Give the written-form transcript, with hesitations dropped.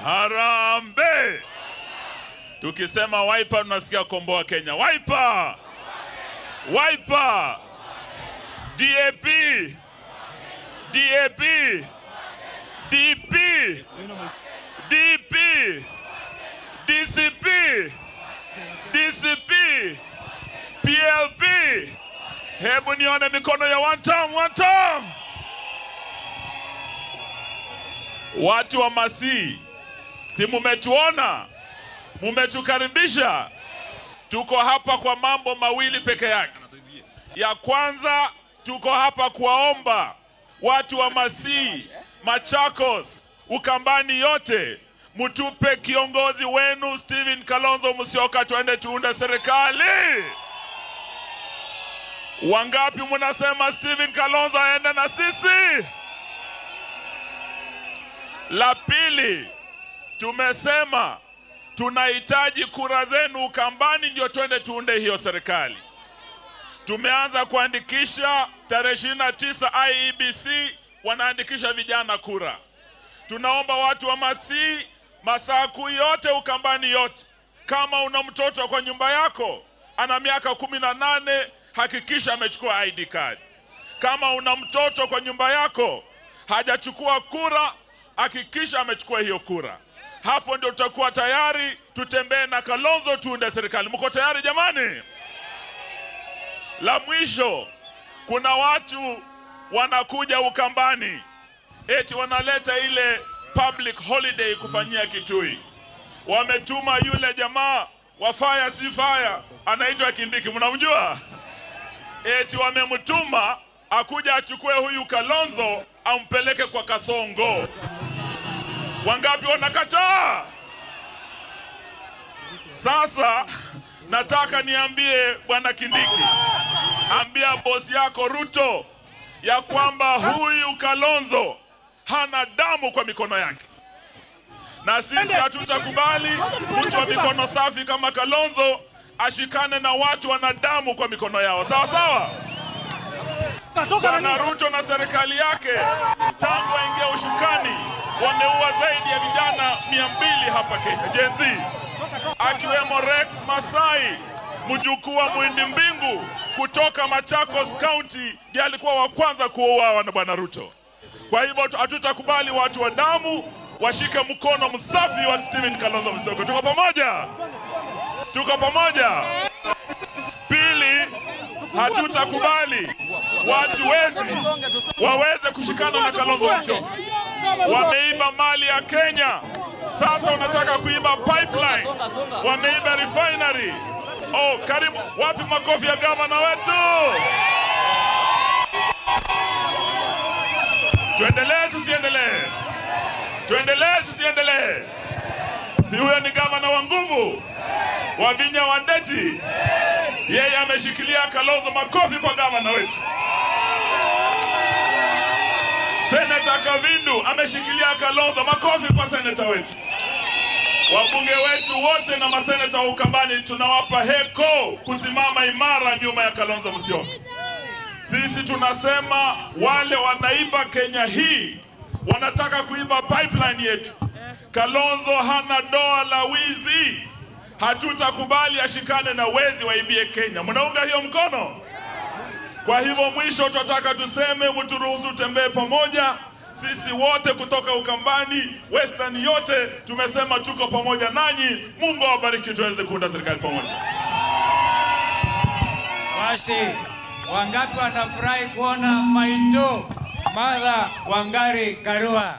Harambe. Tukisema Wiper tunasikia Komboa Kenya. Wiper. Wiper. DAP. DAP. DP. DP. DCP. DCP. PLP. Hebu nione mikono ya one time. Watu wa Masii, si mumetuona? Mumetukaribisha. Tuko hapa kwa mambo mawili peke yake. Ya kwanza, tuko hapa kuwaomba watu wa Masii, Machakos, Ukambani yote, mutupe kiongozi wenu Stephen Kalonzo Musyoka tuende tuunde serikali. Wangapi munasema Stephen Kalonzo aende na sisi? La pili, tumesema tunahitaji kura zenu Ukambani ndio tuende tuunde hiyo serikali. Tumeanza kuandikisha tarehe 29 IEBC wanaandikisha vijana kura. Tunaomba watu wa Masii, Masaku yote, Ukambani yote, kama una mtoto kwa nyumba yako ana miaka 18, hakikisha amechukua ID card. Kama una mtoto kwa nyumba yako hajachukua kura, hakikisha amechukua hiyo kura. Hapo ndio tutakuwa tayari tutembee na Kalonzo tuunde serikali. Mko tayari jamani? La mwisho, kuna watu wanakuja Ukambani eti wanaleta ile public holiday kufanyia Kitui. Wametuma yule jamaa wa fire si fire anaitwa Kindiki, mnamjua? Eti wamemtuma akuja achukue huyu Kalonzo ampeleke kwa Kasongo. Wangapi wanakataa? Sasa nataka niambie bwana Kindiki, ambia bosi yako Ruto ya kwamba huyu Kalonzo hana damu kwa mikono yake. Na sisi hatutakubali mtu wa mikono safi kama Kalonzo ashikane na watu wana damu kwa mikono yao. Sawa sawa? Bwana Ruto na serikali yake tangu waingia ushukani wameua zaidi ya vijana 200 hapa Kenya. Gen Z, akiwemo Rex Masai, mjukuu wa Mwindi Mbingu kutoka Machakos County, ndiye alikuwa wa kwanza kuuawa na bwana Ruto. Kwa hivyo hatutakubali watu wa damu washike mkono msafi wa Stephen Kalonzo Musyoka. Tuko pamoja? Tuko pamoja? Pili, hatutakubali watu wezi waweze kushikana na Kalonzo Musyoka. Wameiba mali ya Kenya, sasa wanataka kuiba pipeline. Wameiba refinery. Oh, karibu. Wapi makofi ya gavana wetu? Tuendelee tusiendelee? Tuendelee tusiendelee? Si huyo ni gavana wa nguvu wa Vinya Wandeti? Yeye ameshikilia Kalonzo. Makofi kwa gavana wetu. Senator Kavindu ameshikilia Kalonzo. Makofi kwa senator wetu. Wabunge wetu wote na maseneta wa Ukambani tunawapa heko kusimama imara nyuma ya Kalonzo Musyoka. Sisi tunasema wale wanaiba Kenya hii wanataka kuiba pipeline yetu. Kalonzo hana doa la wizi. Hatutakubali ashikane na wezi waibie Kenya. Mnaunga hiyo mkono? Kwa hivyo mwisho tunataka tuseme mturuhusu tembee pamoja. Sisi wote kutoka Ukambani, Western yote tumesema tuko pamoja nanyi. Mungu awabariki tuweze kuunda serikali pamoja. Basi, wangapi wanafurahi kuona Maito Martha Wangari Karua?